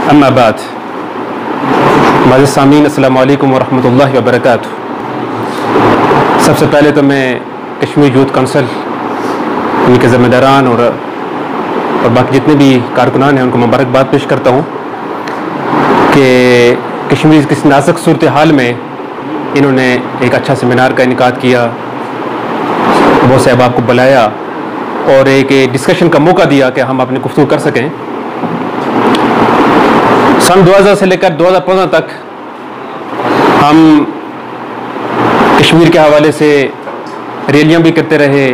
अम्मा बाद माज़ सामीन अस्सलामु अलैकुम वरहमतुल्लाहि वबरकातुहू। सबसे पहले तो मैं कश्मीर यूथ काउंसिल उनके ज़िम्मेदारान और बाकी जितने भी कारकुनान हैं उनको मुबारकबाद पेश करता हूँ कि कश्मीर की नाजुक सूरत हाल में इन्होंने एक अच्छा सेमिनार का इनेकाद किया, बहुत से अहबाब को बुलाया और एक डिस्कशन का मौका दिया कि हम अपनी गुफ्तगू कर सकें। सन 2000 से लेकर 2015 तक हम कश्मीर के हवाले से रैलियाँ भी करते रहे,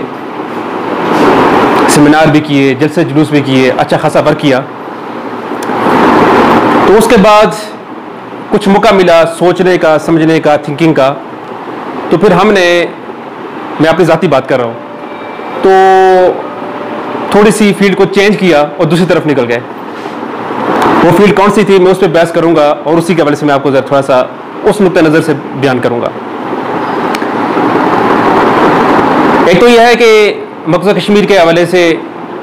सेमिनार भी किए, जलसे जुलूस भी किए, अच्छा खासा वर्क किया। तो उसके बाद कुछ मौका मिला सोचने का, समझने का, थिंकिंग का। तो फिर मैं अपनी ज़ाती बात कर रहा हूँ, तो थोड़ी सी फील्ड को चेंज किया और दूसरी तरफ निकल गए। वो फील्ड कौन सी थी मैं उस पर बहस करूँगा और उसी के हवाले से मैं आपको थोड़ा सा उस नुक्ते नज़र से बयान करूँगा। एक तो यह है कि मकसद कश्मीर के हवाले से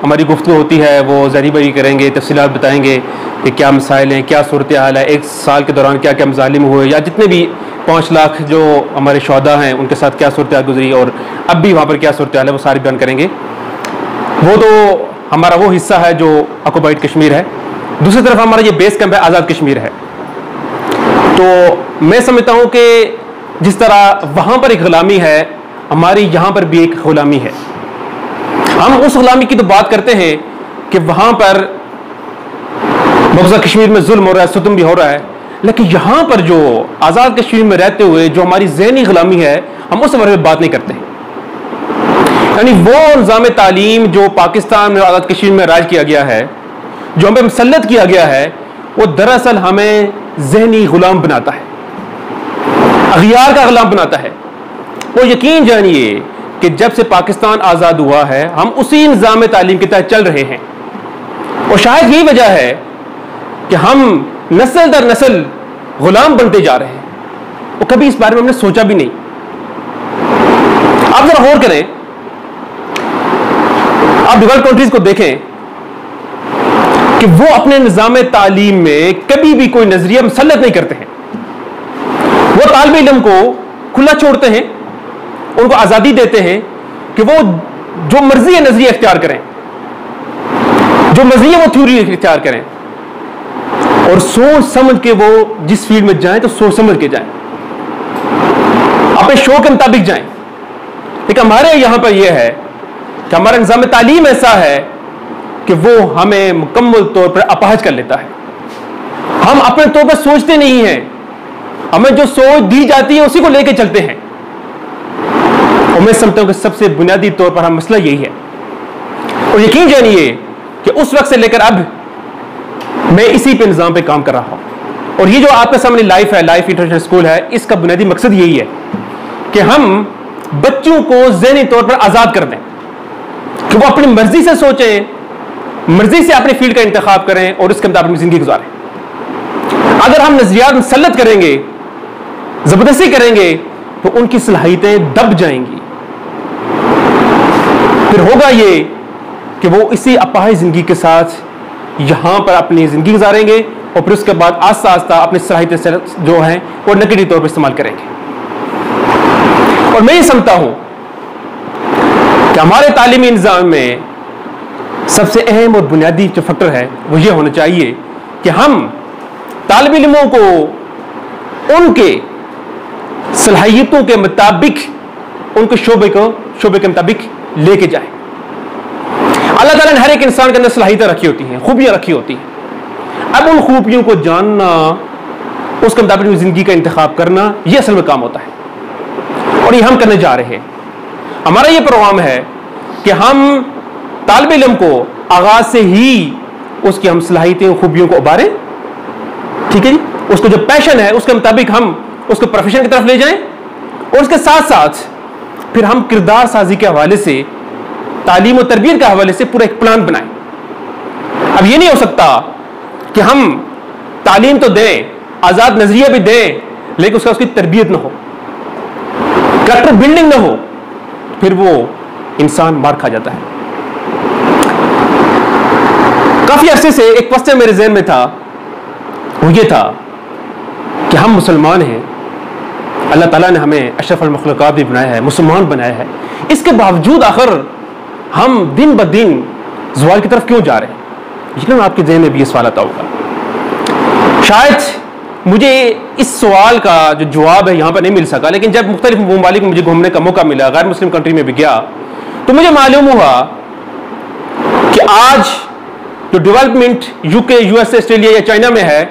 हमारी गुफ्तगू होती है, वो ज़हरी बरी करेंगे, तफसीलात बताएंगे कि क्या मसाइल हैं, क्या सूरत हाल है, एक साल के दौरान क्या क्या मज़ालिम हुए, या जितने भी 5 लाख जो हमारे शहदा हैं उनके साथ क्या सूरत हाल गुजरी और अब भी वहाँ पर क्या सूरत हाल है, वो सारी बयान करेंगे। वो तो हमारा वो हिस्सा है जो ऑक्युपाइड कश्मीर है। दूसरी तरफ हमारा ये बेस कैंप है, आज़ाद कश्मीर है। तो मैं समझता हूँ कि जिस तरह वहाँ पर एक गुलामी है, हमारी यहाँ पर भी एक गुलामी है। हम उस गुलामी की तो बात करते हैं कि वहाँ पर मकबूजा कश्मीर में जुल्म हो रहा है, सितम भी हो रहा है, लेकिन यहाँ पर जो आज़ाद कश्मीर में रहते हुए जो हमारी ज़हनी गुलामी है, हम उस बारे में बात नहीं करते हैं। यानी वो निज़ाम तालीम जो पाकिस्तान में आज़ाद कश्मीर में राज किया गया है, जो हमें मुसल्लत किया गया है, वो दरअसल हमें ज़हनी गुलाम बनाता है, अग़ियार का गुलाम बनाता है। वो यकीन जानिए कि जब से पाकिस्तान आज़ाद हुआ है हम उसी निज़ाम तालीम के तहत चल रहे हैं, और शायद यही वजह है कि हम नस्ल दर नस्ल गुलाम बनते जा रहे हैं। वो कभी इस बारे में हमने सोचा भी नहीं। आप जरा गौर करें, आप डेवलप्ड कंट्रीज को देखें कि वो अपने निज़ाम तालीम में कभी भी कोई नजरिया मुसल्लत नहीं करते हैं। वो तालिब इल्म को खुला छोड़ते हैं, उनको आज़ादी देते हैं कि वो जो मर्जी है नजरिया इख्तियार करें, जो मर्जी है वो थ्योरी इख्तियार करें, और सोच समझ के वो जिस फील्ड में जाएं तो सोच समझ के जाएं, अपने शौक के मुताबिक जाएं। लेकिन हमारे यहां पर यह है कि हमारा निज़ाम तालीम ऐसा है कि वो हमें मुकम्मल तौर पर अपाहज कर लेता है। हम अपने तौर पर सोचते नहीं हैं, हमें जो सोच दी जाती है उसी को लेकर चलते हैं। और मैं समझता हूं कि सबसे बुनियादी तौर पर हम मसला यही है। और यकीन जानिए कि उस वक्त से लेकर अब मैं इसी पे निज़ाम पे काम कर रहा हूं। और ये जो आपके सामने लाइफ है, लाइफ इंटरनेशनल स्कूल है, इसका बुनियादी मकसद यही है कि हम बच्चों को ज़हनी तौर पर आज़ाद कर दें कि वो अपनी मर्जी से सोचें, मर्जी से अपने फील्ड का इंतखाब करें और उसके मुताबिक जिंदगी गुजारें। अगर हम नजरियात मुसल्लत करेंगे, जबरदस्ती करेंगे, तो उनकी सलाहियतें दब जाएंगी। फिर होगा ये कि वो इसी अपाहिज जिंदगी के साथ यहां पर अपनी जिंदगी गुजारेंगे और फिर उसके बाद आस्ता आस्ता अपनी सलाहियतें जो हैं वो नेगेटिव तौर पर इस्तेमाल करेंगे। और मैं ये समझता हूं कि हमारे तालीमी निज़ाम में सबसे अहम और बुनियादी जो फैक्टर है वो ये होना चाहिए कि हम तालिब इल्मों को उनके सलाहियतों के मुताबिक, उनके शोबे के मुताबिक लेके जाए। अल्लाह ताला ने हर एक इंसान के अंदर सलाहियतें रखी होती हैं, खूबियां रखी होती हैं। अब उन खूबियों को जानना, उसके मुताबिक जिंदगी का इंतखाब करना, यह असल में काम होता है और ये हम करने जा रहे हैं। हमारा ये प्रोग्राम है कि हम तालिब इल्म को आगाज से ही उसकी हम सलाहियतें, खूबियों को उबारें, ठीक है जी। उसको जो पैशन है उसके मुताबिक हम उसको प्रोफेशन की तरफ ले जाएं, और उसके साथ साथ फिर हम किरदार साजी के हवाले से, तालीम और तरबियत के हवाले से पूरा एक प्लान बनाएं। अब ये नहीं हो सकता कि हम तालीम तो दें, आज़ाद नजरिया भी दें, लेकिन उसकी तरबियत ना हो, कैरेक्टर बिल्डिंग ना हो, फिर वो इंसान मार खा जाता है। काफी अरसे से एक क्वेश्चन मेरे ज़हन में था वो ये था कि हम मुसलमान हैं, अल्लाह ताला ने हमें अशरफुल मखलूक़ात भी बनाया है, मुसलमान बनाया है, इसके बावजूद आखिर हम दिन ब दिन ज़वाल की तरफ क्यों जा रहे हैं? यकीनन आपके ज़हन में भी ये सवाल आता होगा। शायद मुझे इस सवाल का जो जवाब है यहाँ पर नहीं मिल सका, लेकिन जब मुख्तलिफ ममालिक में मुझे घूमने का मौका मिला, गैर मुस्लिम कंट्री में भी गया, तो मुझे मालूम हुआ कि आज जो डेवलपमेंट यूके, यूएसए, ऑस्ट्रेलिया या चाइना में है,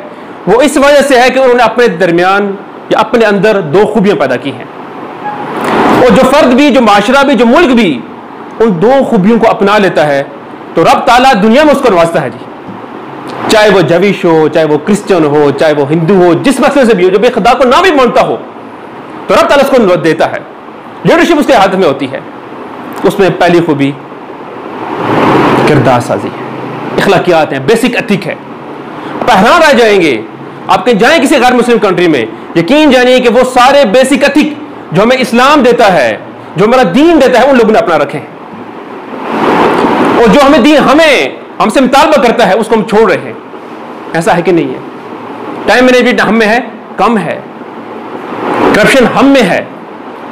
वो इस वजह से है कि उन्होंने अपने दरमियान या अपने अंदर दो खूबियां पैदा की हैं, और जो फर्द भी, जो माशरा भी, जो मुल्क भी उन दो खूबियों को अपना लेता है तो रब ताला दुनिया में उसको नवाजता है जी। चाहे वो जविश हो, चाहे वो क्रिश्चियन हो, चाहे वो हिंदू हो, जिस मसले से भी हो, जो बेखुदा को ना भी मानता हो, तो रब ताला उसको देता है। लीडरशिप उसके हाथ में होती है। उसमें पहली खूबी किरदार साजी है, इखलाकियात हैं, बेसिक एथिक है। हैरान रह जाएंगे आप कहीं जाएं किसी गैर मुस्लिम कंट्री में, यकीन जानिए कि वो सारे बेसिक एथिक जो हमें इस्लाम देता है, जो हमारा दीन देता है, उन लोगों ने अपना रखे हैं, और जो हमें दीन हमसे मुतालबा करता है उसको हम छोड़ रहे हैं। ऐसा है कि नहीं है? टाइम मैनेजमेंट हम में है, कम है। करप्शन हम में है,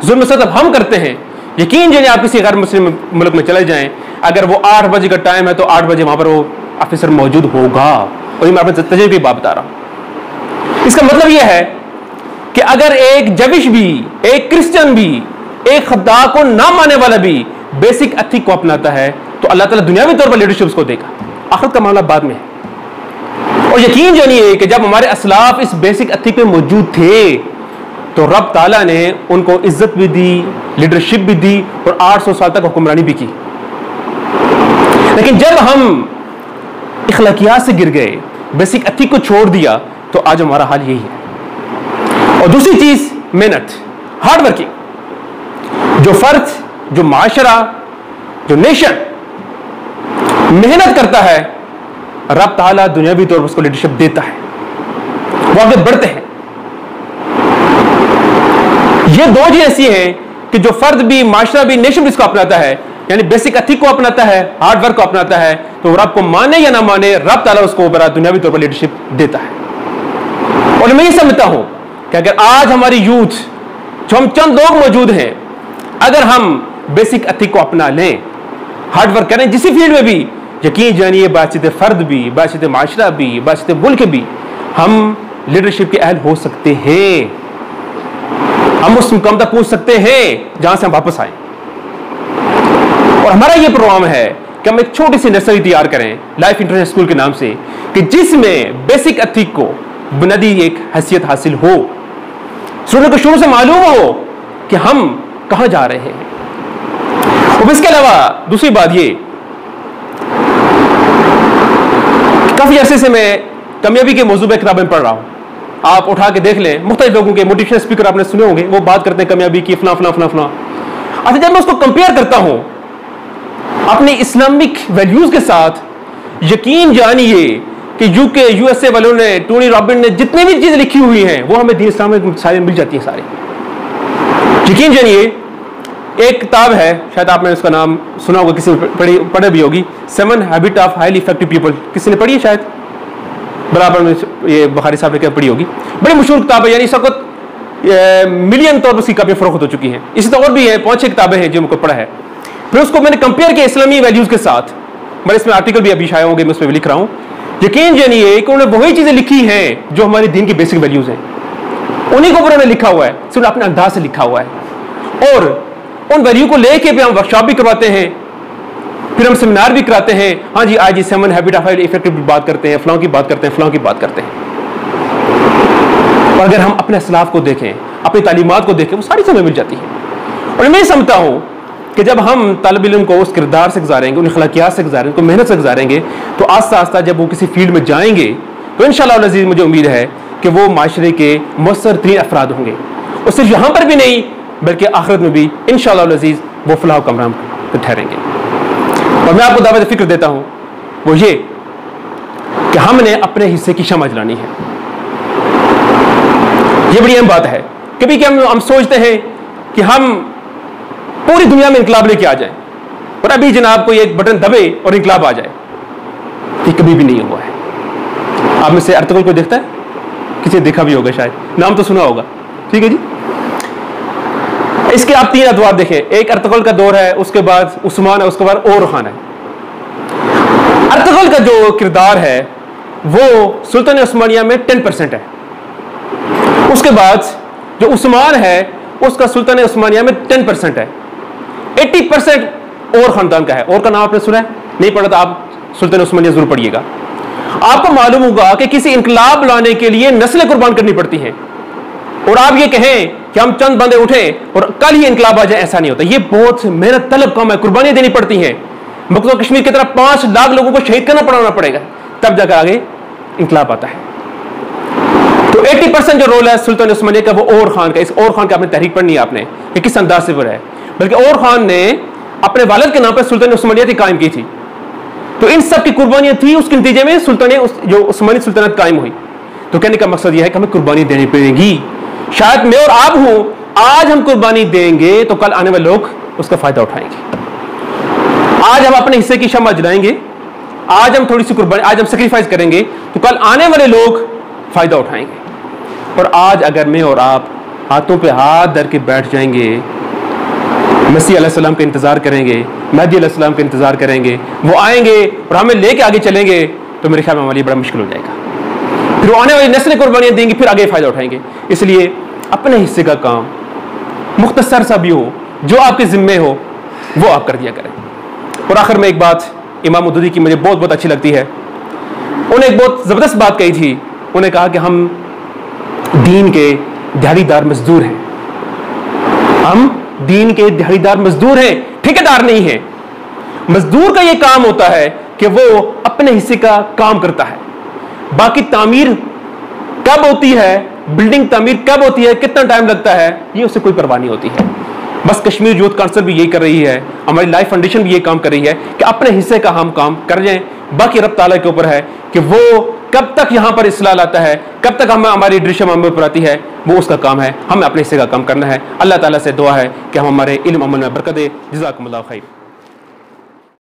जुल्म सतब हम करते हैं। यकीन जानिए आप किसी गैर मुस्लिम मुल्क में चले जाएं, अगर वो 8 बजे का टाइम है तो 8 बजे वहां पर वो ऑफिसर मौजूद होगा। और ये मैं अपने तजर्बे की बात बता रहा हूं। इसका मतलब यह है कि अगर एक जविश भी, एक क्रिश्चियन भी, एक खुदा को ना मानने वाला भी बेसिक एथिक को अपनाता है तो अल्लाह ताला दुनियावी तौर पर लीडरशिप उसको देगा। आखिरत का मामला बाद में है। और यकीन जानिए कि जब हमारे असलाफ इस बेसिक एथिक में मौजूद थे तो रब ताला ने उनको इज्जत भी दी, लीडरशिप भी दी, और 800 साल तक हुक्मरानी भी की। लेकिन जब हम इखलाकियात से गिर गए, बेसिक एथिक को छोड़ दिया, तो आज हमारा हाल यही है। और दूसरी चीज मेहनत, हार्ड वर्किंग। जो फर्द, जो माशरा, जो नेशन मेहनत करता है, रब ताला दुनियावी तौर पर उसको लीडरशिप देता है, वो आगे बढ़ते हैं। ये दो चीजें ऐसी हैं कि जो फर्द भी, माशरा भी, नेशन भी इसको अपनाता है, यानी बेसिक एथिक को अपनाता है, हार्ड वर्क को अपनाता है, तो रब को माने या ना माने, रब ताला उसको बड़ा दुनियावी तौर पर लीडरशिप देता है। और मैं ये समझता हूं कि अगर आज हमारी यूथ, जो हम चंद लोग मौजूद हैं, अगर हम बेसिक एथिक को अपना लें, हार्ड वर्क करें जिस फील्ड में भी, यकीन जानिए बाशिते फर्द भी, बाशिते माशरा भी, बाशिते मुल्क भी, हम लीडरशिप के अहल हो सकते हैं। हम उस मुकाम तक पहुंच सकते हैं जहां से हम वापस आए। और हमारा यह प्रोग्राम है कि हम एक छोटी सी नर्सरी तैयार करें लाइफ इंटरनेशनल स्कूल के नाम से, कि जिसमें बेसिक एथिक को बुनियादी एक हैसियत हासिल हो, स्टूडेंट को शुरू से मालूम हो कि हम कहां जा रहे हैं। और इसके अलावा दूसरी बात ये, काफी अरसे से मैं कामयाबी के मौजूद में किताबें पढ़ रहा हूं। आप उठा के देख लें, मुख्तलिफ लोगों के मोटिवेशनल स्पीकर आपने सुने होंगे, वो बात करते हैं कामयाबी की, फला फला फला फला। अच्छा, जब मैं उसको कंपेयर करता हूं अपने इस्लामिक वैल्यूज के साथ, यकीन जानिए कि यूके, यूएसए वालों ने, टोनी रॉबिन्स ने जितनी भी चीजें लिखी हुई हैं वो हमें दीन इस्लाम में सारी मिल जाती हैं सारी। यकीन जानिए, एक किताब है, शायद आपने उसका नाम सुना होगा, किसी ने पढ़ी भी होगी, 7 habit of highly effective people. किसी ने पढ़ी है? शायद बराबर में ये बुखारी साहब ने क्या पढ़ी होगी। बड़ी मशहूर किताब है, यानी इस वक्त मिलियन तौर पर उसकी काफी फरोख्त हो चुकी हैं। इसी तरह और भी है, 5-6 किताबें हैं जो मुझको पढ़ा है। फिर उसको मैंने कंपेयर किया इस्लामी वैल्यूज के साथ। मैं इसमें आर्टिकल भी अभी शाये होंगे, मैं उसमें भी लिख रहा हूं। यकीन जानिए कि उन्होंने वही चीजें लिखी हैं जो हमारे दीन की बेसिक वैल्यूज हैं, उन्हीं को उन्होंने लिखा हुआ है, सिर्फ अपने अंदाज से लिखा हुआ है। और उन वैल्यू को लेके भी हम वर्कशॉप भी करवाते हैं, फिर हम सेमिनार भी कराते हैं। हाँ जी, आज 7 हैबिट ऑफ हाईली इफेक्टिव की बात करते हैं, फलां की बात करते हैं, फलां की बात करते हैं। और अगर हम अपने असलाफ को देखें, अपनी तालीमात को देखें, वो सारी समय मिल जाती है। और मैं समझता हूं कि जब हम तालिब इल्म को उस किरदार से गुजारेंगे, उन अखलाकियात से गुजारेंगे, उनको मेहनत से गुजारेंगे, तो आस्ता आस्ता जब वो किसी फील्ड में जाएंगे तो इंशाअल्लाह अज़ीज़ मुझे उम्मीद है कि वो माशरे के मौसर तरीन अफराद होंगे। और सिर्फ यहाँ पर भी नहीं बल्कि आखिरत में भी इंशाअल्लाह अज़ीज़ वो फलाह कामयाब ठहरेंगे। और मैं आपको दावत फिक्र देता हूँ, वो ये कि हमने अपने हिस्से की शमअ जलानी है। ये बड़ी अहम बात है। कभी कि हम सोचते हैं कि हम पूरी दुनिया में इनकलाब लेके आ जाए, और अभी जनाब कोई एक बटन दबे और इनकलाब आ जाए। ये कभी भी नहीं हुआ है। आप में से अर्तुगरुल को देखता है? किसी देखा भी होगा शायद, नाम तो सुना होगा। ठीक है जी। इसके आप 3 अदवार देखें, एक अर्तुगरुल का दौर है, उसके बाद उस्मान है, उसके बाद और खान है। अर्तुगरुल का जो किरदार है वो सुल्तान उस्मानिया में 10% है। उसके बाद जो उस्मान है उसका सुल्तान उस्मानिया में 10% है। 80% और खानदान का है। और का नाम आपने सुना है? नहीं पढ़ा तो आप सुल्तान उस्मानिया जरूर पढ़िएगा। आपको मालूम होगा कि किसी इंकलाब लाने के लिए नस्लें कुर्बान करनी पड़ती हैं, और आप ये कहें कि हम चंद बंदे उठे और कल ही इंकलाब आ जाए, ऐसा नहीं होता। ये बहुत मेहनत तलब काम है, कुर्बानियां देनी पड़ती हैं। मकबूजा कश्मीर की तरह 5 लाख लोगों को शहीद करना पड़ेगा, तब जाकर आगे इंकलाब आता है। तो 80% जो रोल है सुल्तान उस्मानिया का वो और खान का। इस और खान का आपने तहरीक पढ़नी है, आपने ये किस अंदाज से पढ़ा है। बल्कि और खान ने अपने वालिद के नाम पर सुल्तान उस्मानिया कायम की थी, तो इन सब की कुर्बानियां थी, उसके नतीजे में जो उस्मानी सुल्तानत कायम हुई। तो कहने का मकसद यह है कि हमें कुर्बानी देनी पड़ेगी। शायद मैं और आप हूं, आज हम कुर्बानी देंगे तो कल आने वाले लोग उसका फायदा उठाएंगे। आज हम अपने हिस्से की शम्मा जलाएंगे, आज हम थोड़ी सी कुर्बानी, आज हम सेक्रीफाइस करेंगे, तो कल आने वाले लोग फायदा उठाएंगे। और आज अगर मैं और आप हाथों पे हाथ धर के बैठ जाएंगे, मसीह अलैहिस्सलाम का इंतजार करेंगे, महदी अलैहिस्सलाम का इंतजार करेंगे, वो आएंगे और हमें लेके आगे चलेंगे, तो मेरे ख्याल में हमारे लिए बड़ा मुश्किल हो जाएगा। फिर आने वाली नस्लें कुर्बानियां देंगी, फिर आगे फायदा उठाएंगे। इसलिए अपने हिस्से का काम मुख्तसर सा भी हो, जो आपके जिम्मे हो, वो आप कर दिया करें। और आखिर में एक बात इमाम उद्दूदी की मुझे बहुत बहुत अच्छी लगती है। उन्होंने एक बहुत जबरदस्त बात कही थी। उन्होंने कहा कि हम दीन के दिहाड़ीदार मजदूर हैं, हम दीन के दिहाड़ीदार मजदूर हैं, ठेकेदार नहीं है। मजदूर का यह काम होता है कि वो अपने हिस्से का काम करता है। बाकी तामीर कब होती है, बिल्डिंग तामीर कब होती है, कितना टाइम लगता है, ये उससे कोई परवाह नहीं होती है। बस कश्मीर यूथ काउंसिल भी यही कर रही है, हमारी लाइफ फाउंडेशन भी यही काम कर रही है कि अपने हिस्से का हम काम कर जाएं। बाकी रब ताला के ऊपर है कि वो कब तक यहां पर इस्लाह लाता है, कब तक हमें हमारी डिशम हमें पर आती है, वो उसका काम है। हमें अपने हिस्से का काम करना है। अल्लाह ताला से दुआ है कि हम हमारे इल्म अमल में बरकत दे। जज़ाकुमुल्लाह खैर।